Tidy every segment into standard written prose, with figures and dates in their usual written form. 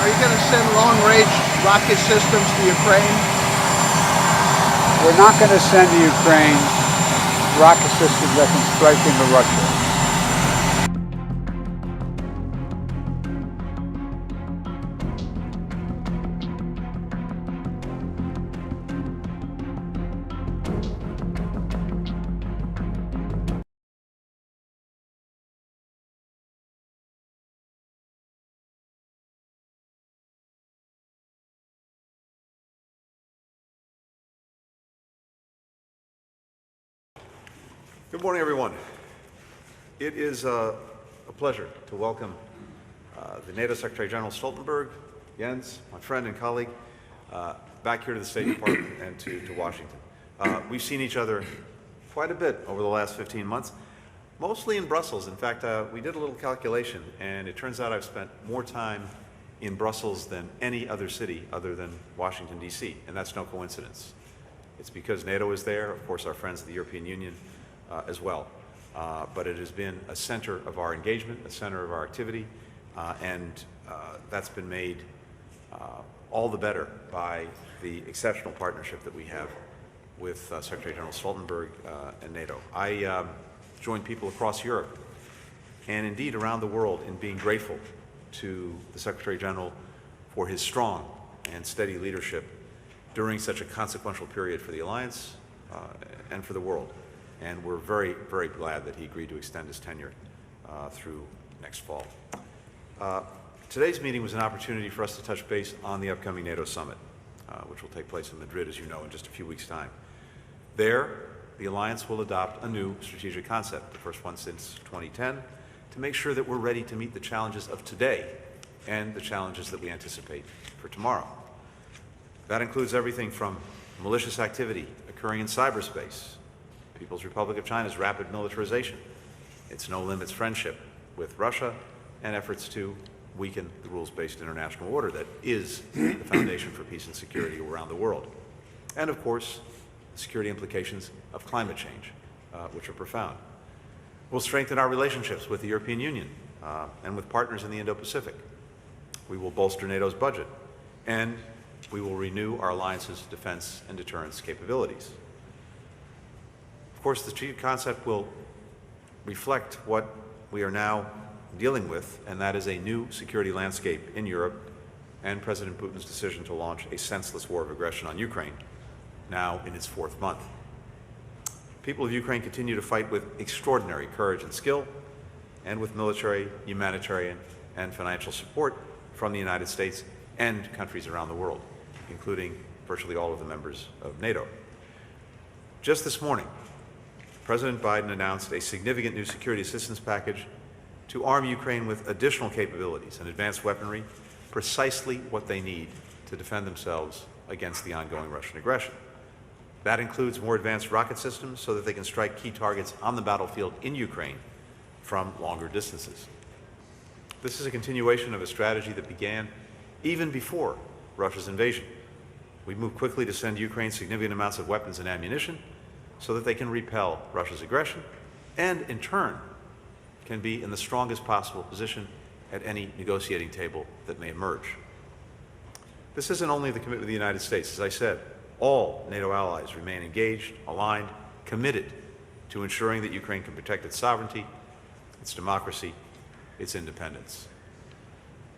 Are you going to send long-range rocket systems to Ukraine? We're not going to send to Ukraine rocket systems that can strike into Russia. Good morning, everyone. It is a pleasure to welcome the NATO Secretary General Stoltenberg, Jens, my friend and colleague, back here to the State Department and to Washington. We've seen each other quite a bit over the last 15 months, mostly in Brussels. In fact, we did a little calculation, and it turns out I've spent more time in Brussels than any other city other than Washington, D.C., and that's no coincidence. It's because NATO is there, of course, our friends of the European Union as well. But it has been a center of our engagement, a center of our activity, and that's been made all the better by the exceptional partnership that we have with Secretary General Stoltenberg and NATO. I join people across Europe and indeed around the world in being grateful to the Secretary General for his strong and steady leadership during such a consequential period for the Alliance and for the world. And we're very, very glad that he agreed to extend his tenure through next fall. Today's meeting was an opportunity for us to touch base on the upcoming NATO summit, which will take place in Madrid, as you know, in just a few weeks' time. There, the Alliance will adopt a new strategic concept, the first one since 2010, to make sure that we're ready to meet the challenges of today and the challenges that we anticipate for tomorrow. That includes everything from malicious activity occurring in cyberspace, People's Republic of China's rapid militarization, its no-limits friendship with Russia, and efforts to weaken the rules-based international order that is the foundation for peace and security around the world. And of course, the security implications of climate change, which are profound. We'll strengthen our relationships with the European Union and with partners in the Indo-Pacific. We will bolster NATO's budget, and we will renew our alliance's defense and deterrence capabilities. Of course, the strategic concept will reflect what we are now dealing with, and that is a new security landscape in Europe and President Putin's decision to launch a senseless war of aggression on Ukraine, now in its fourth month. People of Ukraine continue to fight with extraordinary courage and skill, and with military, humanitarian, and financial support from the United States and countries around the world, including virtually all of the members of NATO. Just this morning, President Biden announced a significant new security assistance package to arm Ukraine with additional capabilities and advanced weaponry, precisely what they need to defend themselves against the ongoing Russian aggression. That includes more advanced rocket systems so that they can strike key targets on the battlefield in Ukraine from longer distances. This is a continuation of a strategy that began even before Russia's invasion. We moved quickly to send Ukraine significant amounts of weapons and ammunition so that they can repel Russia's aggression and, in turn, can be in the strongest possible position at any negotiating table that may emerge. This isn't only the commitment of the United States. As I said, all NATO allies remain engaged, aligned, committed to ensuring that Ukraine can protect its sovereignty, its democracy, its independence.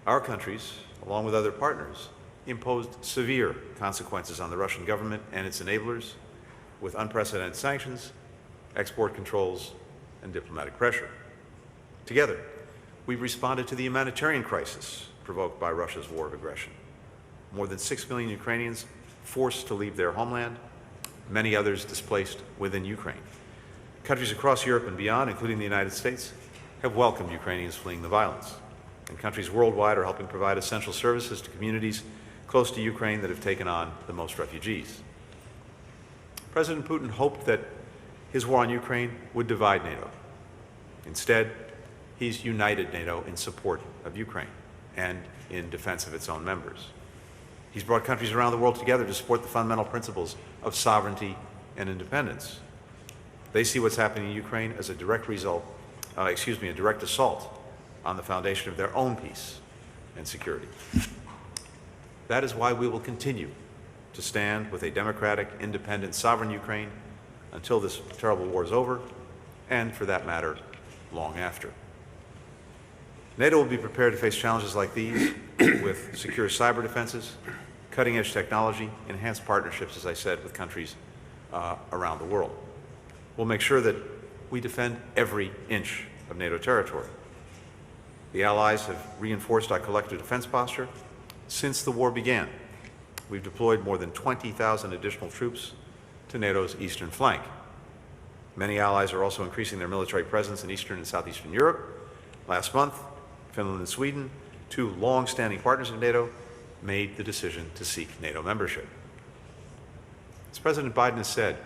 Our countries, along with other partners, imposed severe consequences on the Russian government and its enablers with unprecedented sanctions, export controls, and diplomatic pressure. Together, we've responded to the humanitarian crisis provoked by Russia's war of aggression. More than 6 million Ukrainians forced to leave their homeland, many others displaced within Ukraine. Countries across Europe and beyond, including the United States, have welcomed Ukrainians fleeing the violence. And countries worldwide are helping provide essential services to communities close to Ukraine that have taken on the most refugees. President Putin hoped that his war on Ukraine would divide NATO. Instead, he's united NATO in support of Ukraine and in defense of its own members. He's brought countries around the world together to support the fundamental principles of sovereignty and independence. They see what's happening in Ukraine as a direct assault on the foundation of their own peace and security. That is why we will continue to stand with a democratic, independent, sovereign Ukraine until this terrible war is over, and for that matter, long after. NATO will be prepared to face challenges like these with secure cyber defenses, cutting-edge technology, enhanced partnerships, as I said, with countries around the world. We'll make sure that we defend every inch of NATO territory. The Allies have reinforced our collective defense posture since the war began. We've deployed more than 20,000 additional troops to NATO's eastern flank. Many allies are also increasing their military presence in Eastern and Southeastern Europe. Last month, Finland and Sweden, two long-standing partners of NATO, made the decision to seek NATO membership. As President Biden has said,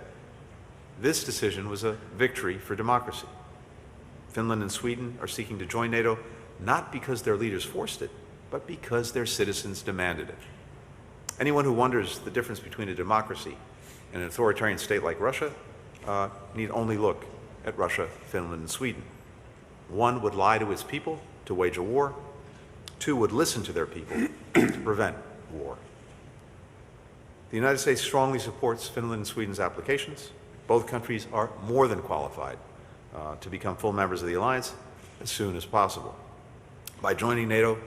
this decision was a victory for democracy. Finland and Sweden are seeking to join NATO not because their leaders forced it, but because their citizens demanded it. Anyone who wonders the difference between a democracy and an authoritarian state like Russia need only look at Russia, Finland, and Sweden. One would lie to its people to wage a war. Two would listen to their people to prevent war. The United States strongly supports Finland and Sweden's applications. Both countries are more than qualified to become full members of the alliance as soon as possible. By joining NATO,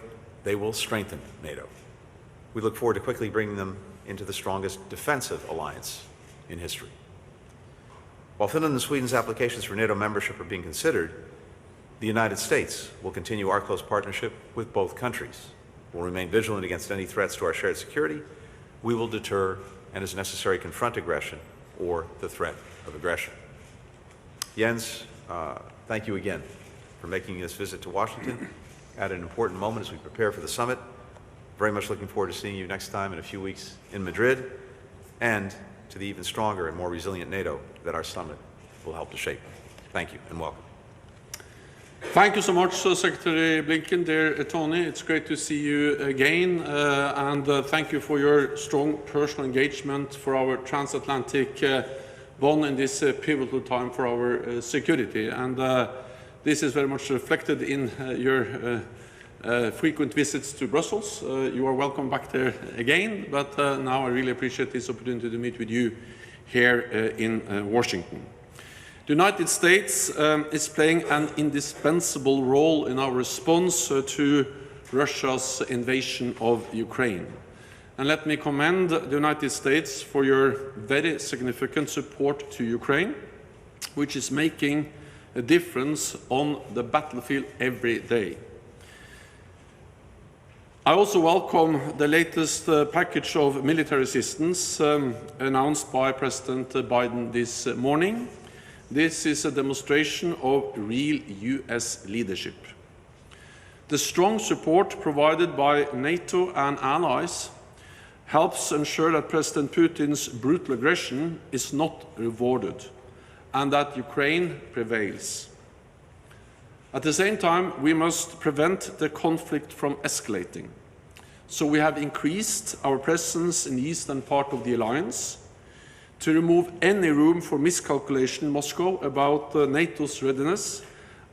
they will strengthen NATO. We look forward to quickly bringing them into the strongest defensive alliance in history. While Finland and Sweden's applications for NATO membership are being considered, the United States will continue our close partnership with both countries. We'll remain vigilant against any threats to our shared security. We will deter and, as necessary, confront aggression or the threat of aggression. Jens, thank you again for making this visit to Washington at an important moment as we prepare for the summit. Very much looking forward to seeing you next time in a few weeks in Madrid, and to the even stronger and more resilient NATO that our summit will help to shape. Thank you and welcome. Thank you so much, Secretary Blinken. Dear Tony, it's great to see you again, and thank you for your strong personal engagement for our transatlantic bond in this pivotal time for our security. And this is very much reflected in your frequent visits to Brussels. You are welcome back there again, but now I really appreciate this opportunity to meet with you here in Washington. The United States is playing an indispensable role in our response to Russia's invasion of Ukraine. And let me commend the United States for your very significant support to Ukraine, which is making a difference on the battlefield every day. I also welcome the latest package of military assistance announced by President Biden this morning. This is a demonstration of real US leadership. The strong support provided by NATO and allies helps ensure that President Putin's brutal aggression is not rewarded and that Ukraine prevails. At the same time, we must prevent the conflict from escalating. So we have increased our presence in the eastern part of the alliance to remove any room for miscalculation in Moscow about NATO's readiness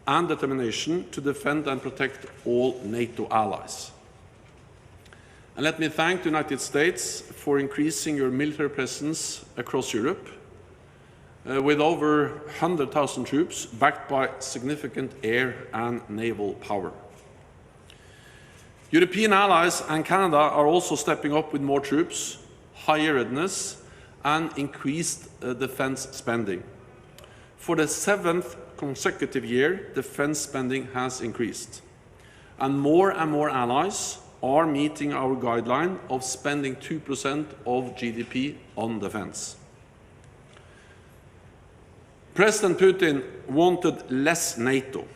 and determination to defend and protect all NATO allies. And let me thank the United States for increasing your military presence across Europe with over 100,000 troops backed by significant air and naval power. European allies and Canada are also stepping up with more troops, higher readiness, and increased defense spending. For the 7th consecutive year, defense spending has increased. And more allies are meeting our guideline of spending 2% of GDP on defense. President Putin wanted less NATO.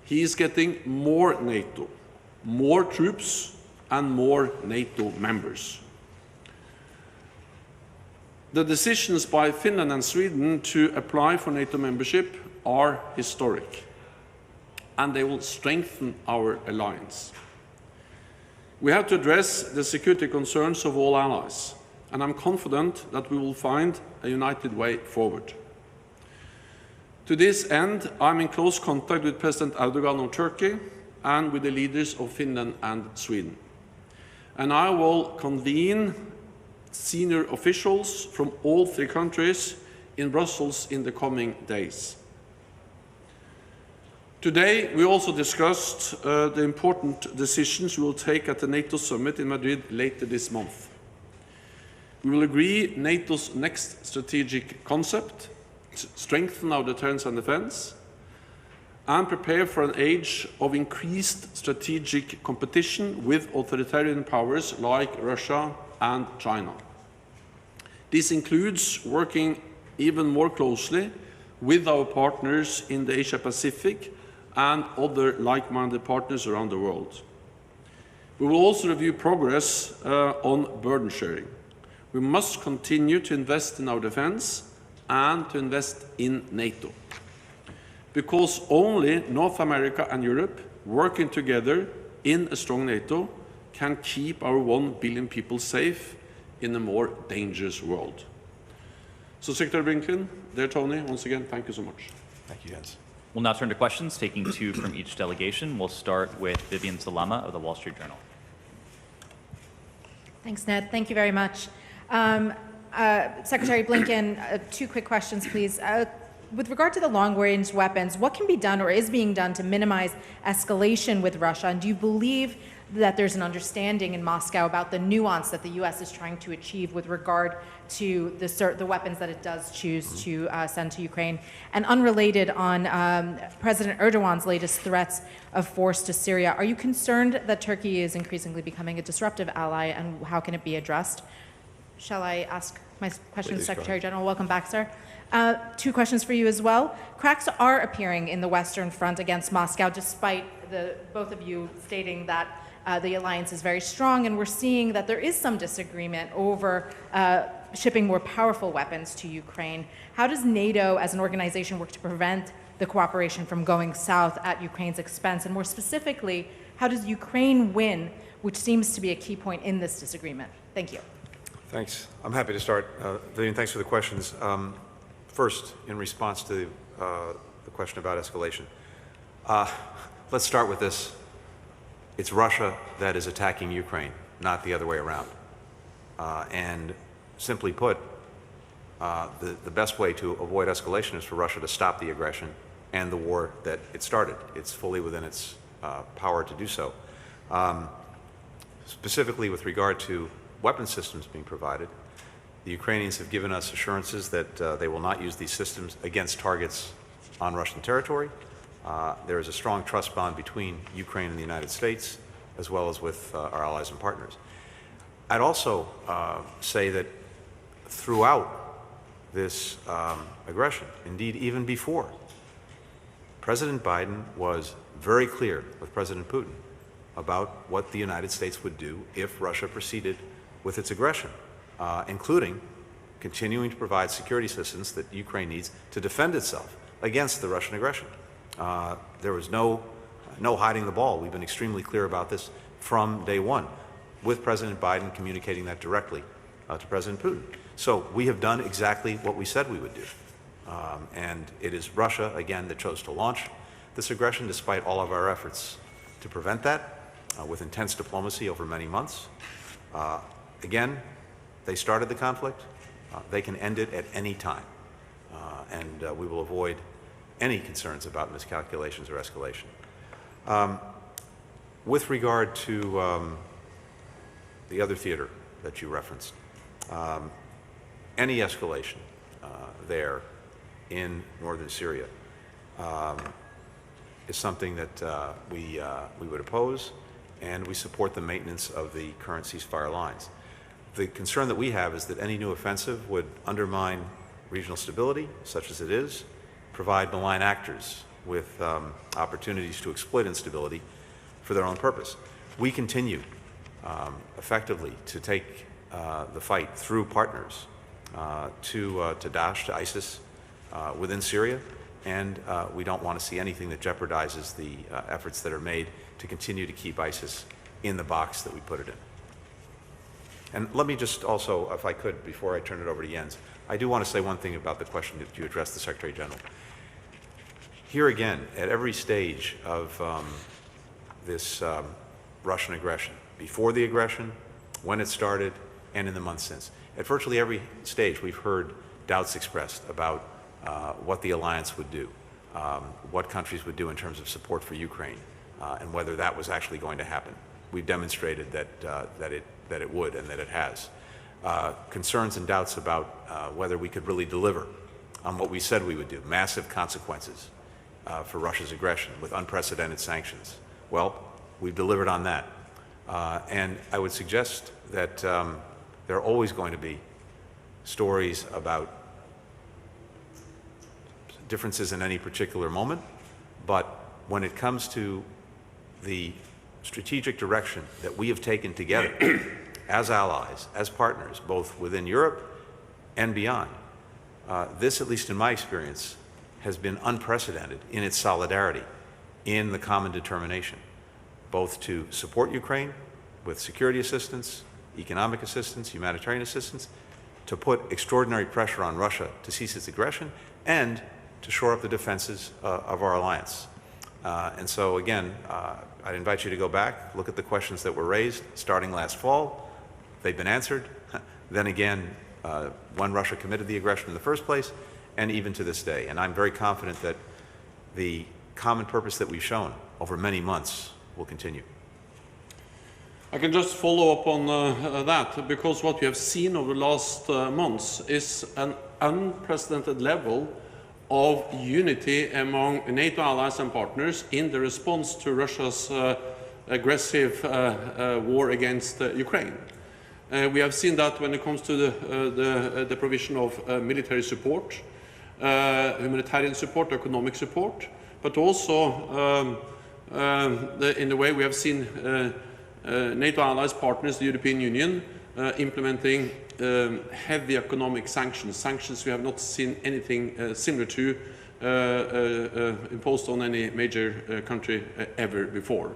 He is getting more NATO, more troops, and more NATO members. The decisions by Finland and Sweden to apply for NATO membership are historic, and they will strengthen our alliance. We have to address the security concerns of all allies, and I'm confident that we will find a united way forward. To this end, I'm in close contact with President Erdogan of Turkey and with the leaders of Finland and Sweden. and I will convene senior officials from all 3 countries in Brussels in the coming days. Today, we also discussed the important decisions we will take at the NATO summit in Madrid later this month. We will agree NATO's next strategic concept, strengthen our deterrence and defense, and prepare for an age of increased strategic competition with authoritarian powers like Russia and China. This includes working even more closely with our partners in the Asia-Pacific and other like-minded partners around the world. We will also review progress on burden sharing. We must continue to invest in our defense and to invest in NATO, because only North America and Europe working together in a strong NATO can keep our 1 billion people safe in a more dangerous world. So, Secretary Blinken, dear Tony, once again, thank you so much. Thank you, Jens. We'll now turn to questions, taking 2 from each delegation. We'll start with Vivian Salama of the Wall Street Journal. Thanks, Ned. Thank you very much. Secretary Blinken, 2 quick questions, please. With regard to the long-range weapons, what can be done or is being done to minimize escalation with Russia? And do you believe that there's an understanding in Moscow about the nuance that the U.S. is trying to achieve with regard to the weapons that it does choose to send to Ukraine? And unrelated, on President Erdogan's latest threats of force to Syria, are you concerned that Turkey is increasingly becoming a disruptive ally, and how can it be addressed? Shall I ask my question, Secretary General? Welcome back, sir. 2 questions for you as well. Cracks are appearing in the Western Front against Moscow, despite both of you stating that the alliance is very strong, and we're seeing that there is some disagreement over shipping more powerful weapons to Ukraine. How does NATO as an organization work to prevent the cooperation from going south at Ukraine's expense? And more specifically, how does Ukraine win, which seems to be a key point in this disagreement? Thank you. Thanks. I'm happy to start. Vivian, thanks for the questions. First, in response to the question about escalation, let's start with this. It's Russia that is attacking Ukraine, not the other way around. And simply put, the best way to avoid escalation is for Russia to stop the aggression and the war that it started. It's fully within its power to do so. Specifically with regard to weapon systems being provided, the Ukrainians have given us assurances that they will not use these systems against targets on Russian territory. There is a strong trust bond between Ukraine and the United States, as well as with our allies and partners. I'd also say that throughout this aggression, indeed even before, President Biden was very clear with President Putin about what the United States would do if Russia proceeded with its aggression, including continuing to provide security assistance that Ukraine needs to defend itself against the Russian aggression. There was no hiding the ball. We've been extremely clear about this from day one, with President Biden communicating that directly to President Putin. So we have done exactly what we said we would do. And it is Russia, again, that chose to launch this aggression, despite all of our efforts to prevent that with intense diplomacy over many months. Again, they started the conflict. They can end it at any time. And we will avoid any concerns about miscalculations or escalation. With regard to the other theater that you referenced, any escalation there in northern Syria is something that we would oppose, and we support the maintenance of the current ceasefire lines. The concern that we have is that any new offensive would undermine regional stability, such as it is, provide malign actors with opportunities to exploit instability for their own purpose. We continue effectively to take the fight through partners to Daesh, to ISIS within Syria, and we don't want to see anything that jeopardizes the efforts that are made to continue to keep ISIS in the box that we put it in. And let me just also, if I could, before I turn it over to Jens, I do want to say one thing about the question that you addressed the Secretary General. Here again, at every stage of this Russian aggression, before the aggression, when it started, and in the months since. At virtually every stage, we've heard doubts expressed about what the alliance would do, what countries would do in terms of support for Ukraine, and whether that was actually going to happen. We've demonstrated that it would and that it has. Concerns and doubts about whether we could really deliver on what we said we would do, massive consequences for Russia's aggression with unprecedented sanctions. Well, we've delivered on that. And I would suggest that there are always going to be stories about differences in any particular moment, but when it comes to the strategic direction that we have taken together as allies, as partners, both within Europe and beyond, this, at least in my experience, has been unprecedented in its solidarity, in the common determination, both to support Ukraine with security assistance, economic assistance, humanitarian assistance, to put extraordinary pressure on Russia to cease its aggression, and to shore up the defenses of our alliance. And so again, I'd invite you to go back, look at the questions that were raised starting last fall. They've been answered. Then again, when Russia committed the aggression in the first place, and even to this day. And I'm very confident that the common purpose that we've shown over many months will continue. I can just follow up on that, because what we have seen over the last months is an unprecedented level of unity among NATO allies and partners in the response to Russia's aggressive war against Ukraine. We have seen that when it comes to the provision of military support, humanitarian support, economic support, but also in the way we have seen NATO allies, partners, the European Union, implementing heavy economic sanctions we have not seen anything similar to imposed on any major country ever before.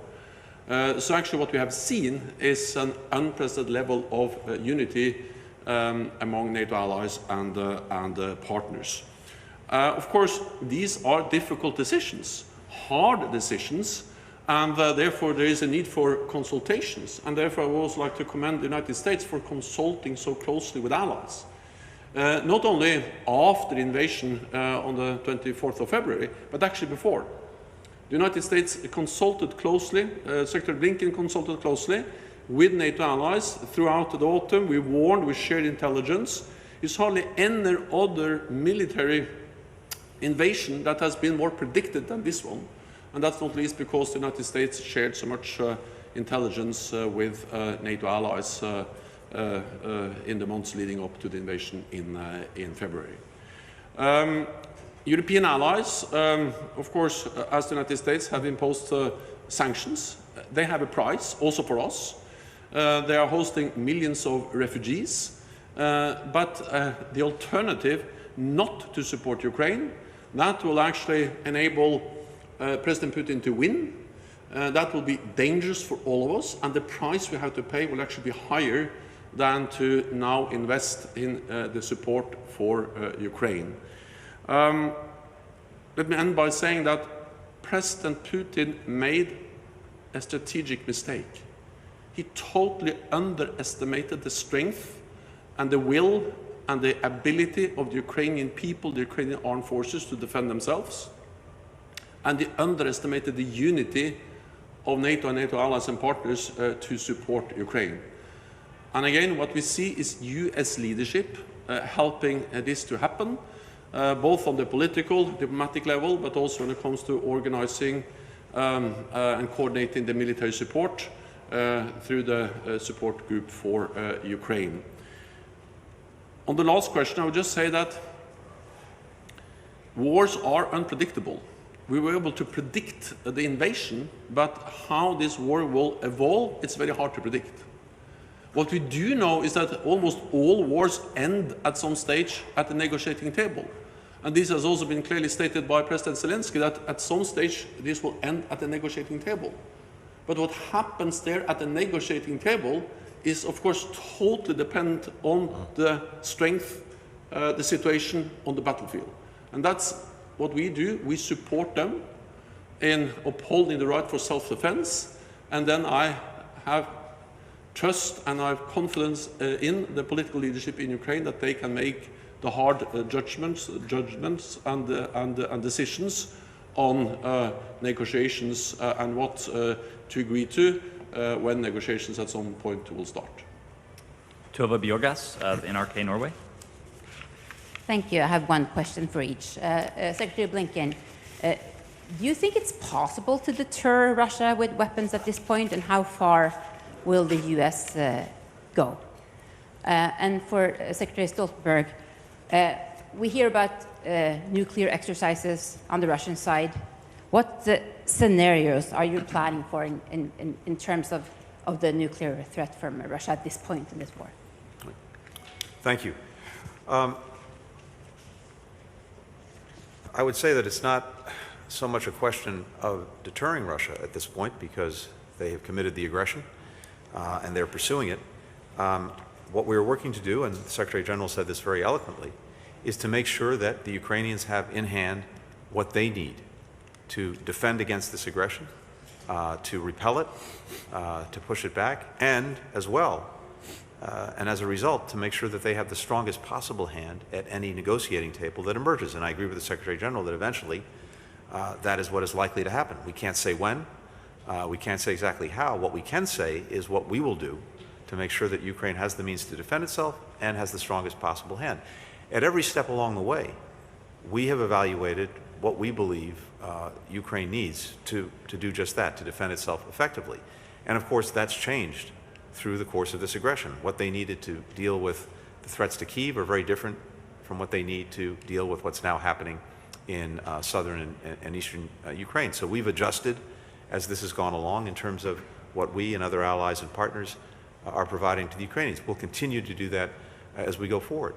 So actually what we have seen is an unprecedented level of unity among NATO allies and partners. Of course, these are difficult decisions, hard decisions, and therefore there is a need for consultations. And therefore I would also like to commend the United States for consulting so closely with allies. Not only after the invasion on the 24th of February, but actually before. The United States consulted closely, Secretary Blinken consulted closely with NATO allies throughout the autumn. We warned, we shared intelligence. There's hardly any other military invasion that has been more predicted than this one. And that's not least because the United States shared so much intelligence with NATO allies in the months leading up to the invasion in February. European allies, of course, as the United States, have imposed sanctions. They have a price, also for us. They are hosting millions of refugees. But the alternative not to support Ukraine, that will actually enable President Putin to win. That will be dangerous for all of us, and the price we have to pay will actually be higher than to now invest in the support for Ukraine. Let me end by saying that President Putin made a strategic mistake. He totally underestimated the strength and the will and the ability of the Ukrainian people, the Ukrainian armed forces, to defend themselves. And he underestimated the unity of NATO and NATO allies and partners to support Ukraine. And again, what we see is US leadership helping this to happen, both on the political, diplomatic level, but also when it comes to organizing and coordinating the military support through the support group for Ukraine. On the last question, I would just say that wars are unpredictable. We were able to predict the invasion, but how this war will evolve, it's very hard to predict. What we do know is that almost all wars end at some stage at the negotiating table. And this has also been clearly stated by President Zelensky, that at some stage this will end at the negotiating table. But what happens there at the negotiating table is, of course, totally dependent on the strength, the situation on the battlefield. And that's what we do. We support them in upholding the right for self-defense. And then I have trust and I have confidence in the political leadership in Ukraine that they can make the hard judgments and decisions on negotiations and what to agree to when negotiations at some point will start. Tova Bjorgas of NRK Norway. Thank you. I have one question for each. Secretary Blinken, do you think it's possible to deter Russia with weapons at this point, and how far will the U.S. go? And for Secretary Stoltenberg, we hear about nuclear exercises on the Russian side. What scenarios are you planning for in terms of the nuclear threat from Russia at this point in this war? Thank you. I would say that it's not so much a question of deterring Russia at this point, because they have committed the aggression and they're pursuing it. What we're working to do, and the Secretary General said this very eloquently, is to make sure that the Ukrainians have in hand what they need to defend against this aggression, to repel it, to push it back, and as well, and as a result, to make sure that they have the strongest possible hand at any negotiating table that emerges. And I agree with the Secretary General that eventually that is what is likely to happen. We can't say when, we can't say exactly how. What we can say is what we will do to make sure that Ukraine has the means to defend itself and has the strongest possible hand. At every step along the way, we have evaluated what we believe Ukraine needs to do just that, to defend itself effectively. And of course, that's changed through the course of this aggression. What they needed to deal with the threats to Kyiv are very different from what they need to deal with what's now happening in southern and eastern Ukraine. So we've adjusted as this has gone along in terms of what we and other allies and partners are providing to the Ukrainians. We'll continue to do that as we go forward.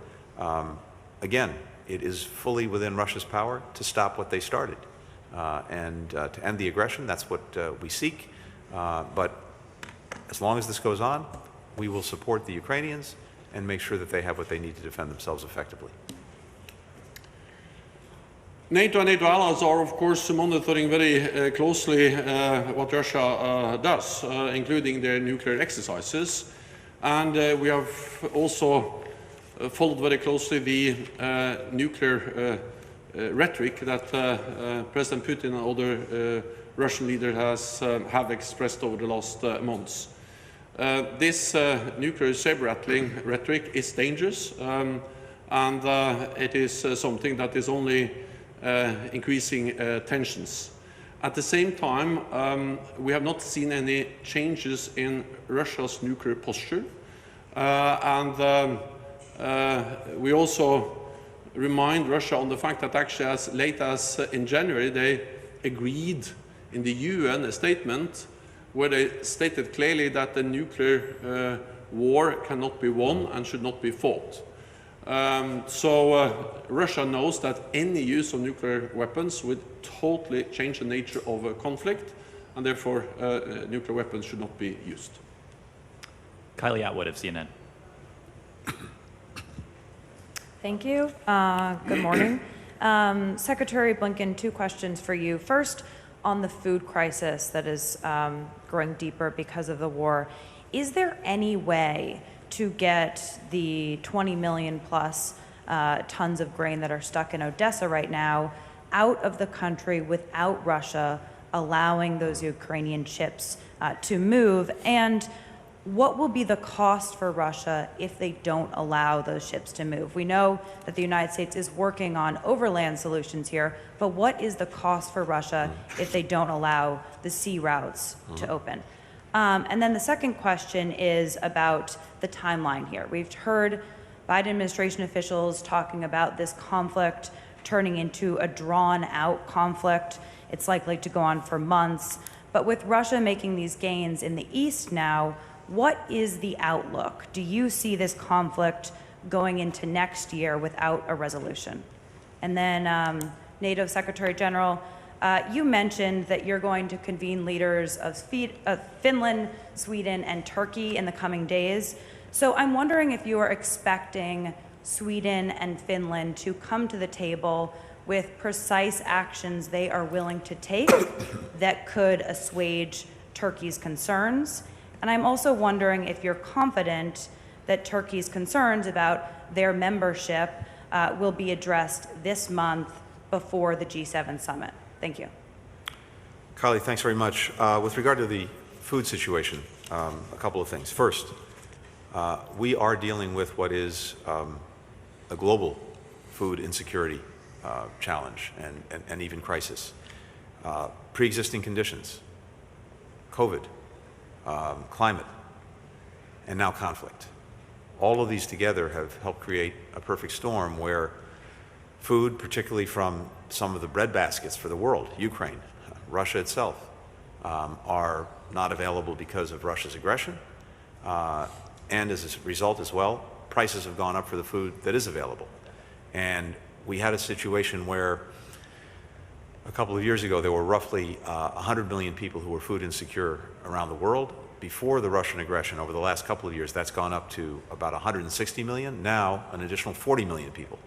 Again, it is fully within Russia's power to stop what they started and to end the aggression. That's what we seek. But as long as this goes on, we will support the Ukrainians and make sure that they have what they need to defend themselves effectively. NATO and NATO allies are, of course, monitoring very closely what Russia does, including their nuclear exercises. And we have also followed very closely the nuclear rhetoric that President Putin and other Russian leaders have expressed over the last months. This nuclear saber-rattling rhetoric is dangerous, and it is something that is only increasing tensions. At the same time, we have not seen any changes in Russia's nuclear posture, and we also remind Russia on the fact that actually as late as in January they agreed in the UN a statement where they stated clearly that the nuclear war cannot be won and should not be fought. So Russia knows that any use of nuclear weapons would totally change the nature of a conflict, and therefore nuclear weapons should not be used. Kylie Atwood of CNN. Thank you. Good morning. Secretary Blinken, two questions for you. First, on the food crisis that is growing deeper because of the war, is there any way to get the 20 million plus tons of grain that are stuck in Odessa right now out of the country without Russia allowing those Ukrainian ships to move? And what will be the cost for Russia if they don't allow those ships to move? We know that the United States is working on overland solutions here, but what is the cost for Russia if they don't allow the sea routes to open? And then the second question is about the timeline here. We've heard Biden administration officials talking about this conflict turning into a drawn-out conflict. It's likely to go on for months. But with Russia making these gains in the east now, what is the outlook? Do you see this conflict going into next year without a resolution? And then NATO Secretary General, you mentioned that you're going to convene leaders of Finland, Sweden, and Turkey in the coming days. So I'm wondering if you are expecting Sweden and Finland to come to the table with precise actions they are willing to take that could assuage Turkey's concerns. And I'm also wondering if you're confident that Turkey's concerns about their membership will be addressed this month before the G7 summit. Thank you. Kylie, thanks very much. With regard to the food situation, a couple of things. First, we are dealing with what is a global food insecurity challenge and even crisis. Pre-existing conditions, COVID, climate, and now conflict. All of these together have helped create a perfect storm where food, particularly from some of the bread baskets for the world, Ukraine, Russia itself, are not available because of Russia's aggression. And as a result as well, prices have gone up for the food that is available. And we had a situation where a couple of years ago there were roughly 100 million people who were food insecure around the world. Before the Russian aggression, over the last couple of years, that's gone up to about 160 million. Now, an additional 40 million people,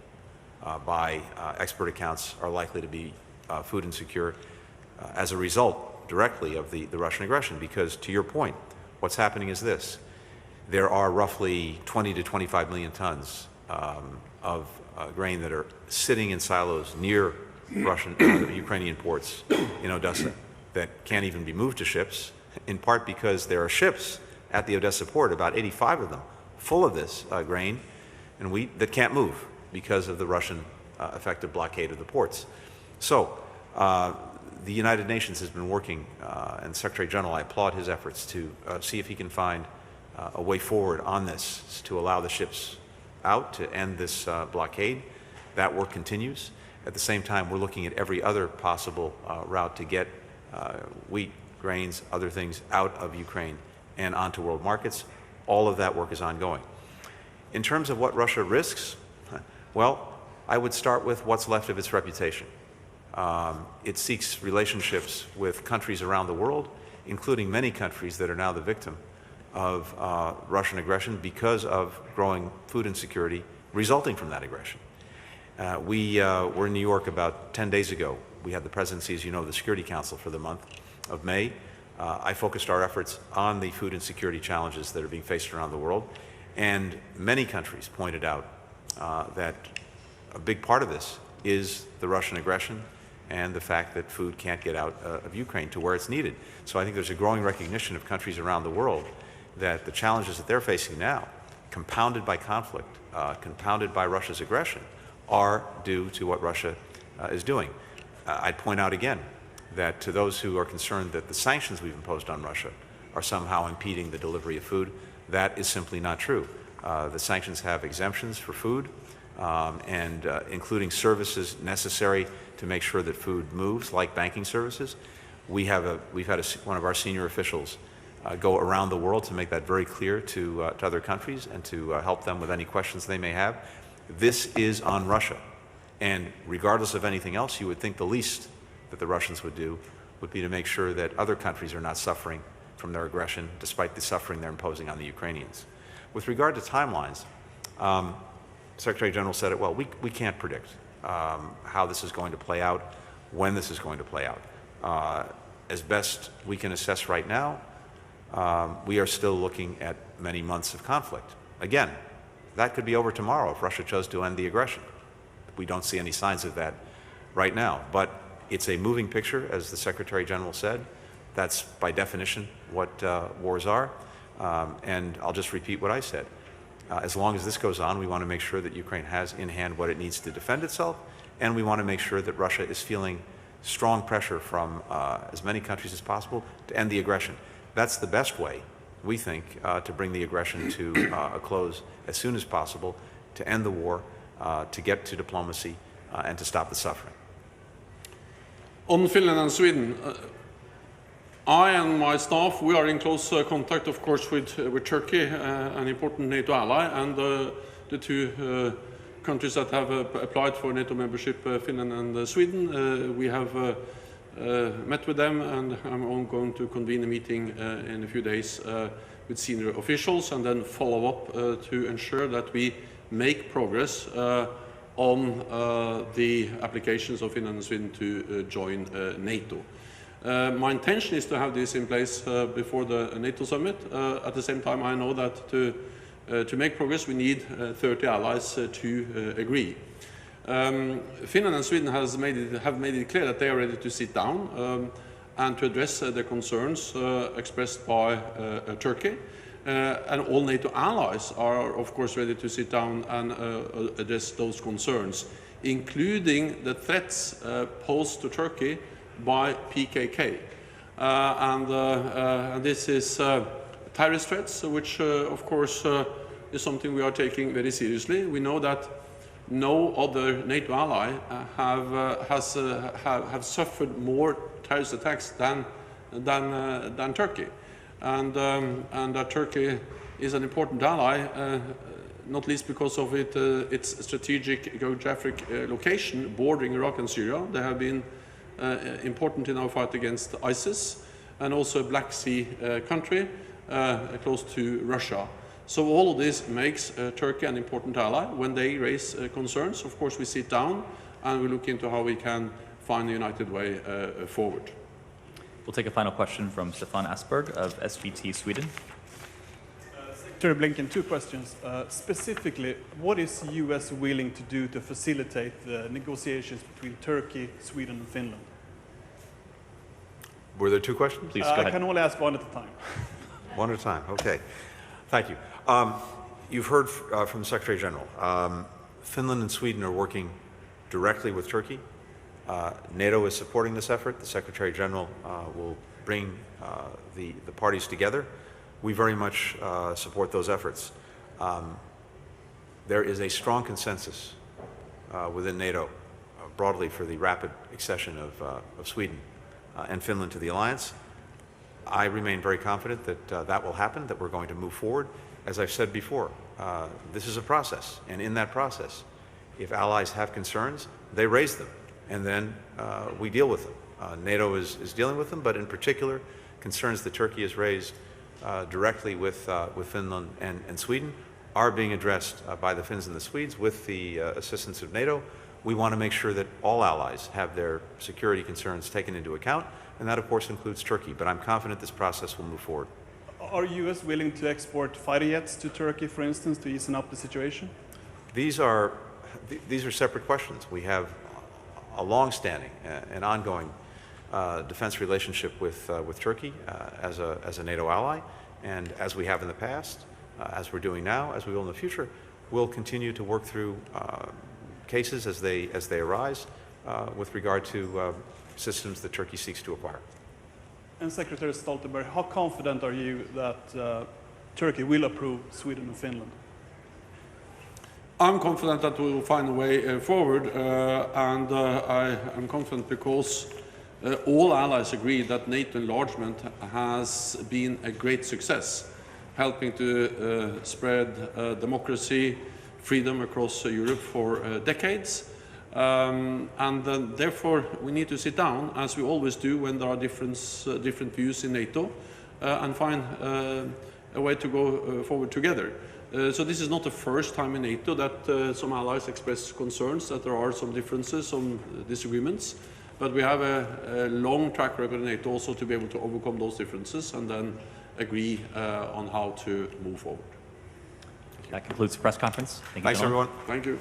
by expert accounts, are likely to be food insecure as a result directly of the Russian aggression. Because, to your point, what's happening is this. There are roughly 20 to 25 million tons of grain that are sitting in silos near Russian, Ukrainian ports in Odessa that can't even be moved to ships, in part because there are ships at the Odessa port, about 85 of them, full of this grain and wheat that can't move because of the Russian effective blockade of the ports. So the United Nations has been working, and the Secretary General, I applaud his efforts to see if he can find a way forward on this to allow the ships out to end this blockade. That work continues. At the same time, we're looking at every other possible route to get wheat, grains, other things out of Ukraine and onto world markets. All of that work is ongoing. In terms of what Russia risks, well, I would start with what's left of its reputation. It seeks relationships with countries around the world, including many countries that are now the victim of Russian aggression because of growing food insecurity resulting from that aggression. We were in New York about 10 days ago. We had the presidency, as you know, of the Security Council for the month of May. I focused our efforts on the food insecurity challenges that are being faced around the world. And many countries pointed out that a big part of this is the Russian aggression and the fact that food can't get out of Ukraine to where it's needed. So I think there's a growing recognition of countries around the world that the challenges that they're facing now, compounded by conflict, compounded by Russia's aggression, are due to what Russia is doing. I'd point out again that to those who are concerned that the sanctions we've imposed on Russia are somehow impeding the delivery of food, that is simply not true. The sanctions have exemptions for food, and including services necessary to make sure that food moves, like banking services. We've had one of our senior officials go around the world to make that very clear to other countries and to help them with any questions they may have. This is on Russia. And regardless of anything else, you would think the least that the Russians would do would be to make sure that other countries are not suffering from their aggression, despite the suffering they're imposing on the Ukrainians. With regard to timelines, Secretary General said it well, we can't predict how this is going to play out, when this is going to play out. As best we can assess right now, we are still looking at many months of conflict. Again, that could be over tomorrow if Russia chose to end the aggression. We don't see any signs of that right now, but it's a moving picture, as the Secretary General said. That's by definition what wars are, and I'll just repeat what I said. As long as this goes on, we want to make sure that Ukraine has in hand what it needs to defend itself, and we want to make sure that Russia is feeling strong pressure from as many countries as possible to end the aggression. That's the best way, we think, to bring the aggression to a close as soon as possible, to end the war, to get to diplomacy, and to stop the suffering. On Finland and Sweden, I and my staff, we are in close contact, of course, with Turkey, an important NATO ally, and the two countries that have applied for NATO membership, Finland and Sweden. We have met with them, and I'm going to convene a meeting in a few days with senior officials, and then follow up to ensure that we make progress on the applications of Finland and Sweden to join NATO. My intention is to have this in place before the NATO summit. At the same time, I know that to make progress, we need 30 allies to agree. Finland and Sweden have made it clear that they are ready to sit down and to address the concerns expressed by Turkey. And all NATO allies are, of course, ready to sit down and address those concerns, including the threats posed to Turkey by PKK. And this is terrorist threats, which, of course, is something we are taking very seriously. We know that no other NATO ally have suffered more terrorist attacks than Turkey, and that Turkey is an important ally, not least because of its strategic geographic location bordering Iraq and Syria. They have been important in our fight against ISIS, and also a Black Sea country close to Russia. So all of this makes Turkey an important ally. When they raise concerns, of course, we sit down and we look into how we can find a united way forward. We'll take a final question from Stefan Asperg of SVT Sweden. Secretary Blinken, 2 questions. Specifically, what is the US willing to do to facilitate the negotiations between Turkey, Sweden and Finland? Were there 2 questions? Please go ahead. I can only ask one at a time. One at a time, okay. Thank you. You've heard from the Secretary General. Finland and Sweden are working directly with Turkey. NATO is supporting this effort. The Secretary General will bring the parties together. We very much support those efforts. There is a strong consensus within NATO broadly for the rapid accession of Sweden and Finland to the alliance. I remain very confident that that will happen, that we're going to move forward. As I've said before, this is a process, and in that process, if allies have concerns, they raise them, and then we deal with them. NATO is dealing with them, but in particular, concerns that Turkey has raised directly with Finland and Sweden are being addressed by the Finns and the Swedes with the assistance of NATO. We want to make sure that all allies have their security concerns taken into account, and that, of course, includes Turkey. But I'm confident this process will move forward. Are US willing to export fighter jets to Turkey, for instance, to ease up the situation? These are separate questions. We have a long-standing and ongoing defense relationship with Turkey as a NATO ally, and as we have in the past, as we're doing now, as we will in the future, we'll continue to work through cases as they arise with regard to systems that Turkey seeks to acquire. And Secretary Stoltenberg, how confident are you that Turkey will approve Sweden and Finland? I'm confident that we will find a way forward, and I am confident because all allies agree that NATO enlargement has been a great success, helping to spread democracy, freedom across Europe for decades. Therefore, we need to sit down, as we always do when there are different views in NATO, and find a way to go forward together. So this is not the first time in NATO that some allies express concerns that there are some differences, some disagreements. But we have a long track record in NATO also to be able to overcome those differences and then agree on how to move forward. That concludes the press conference. Thanks, everyone. Thank you.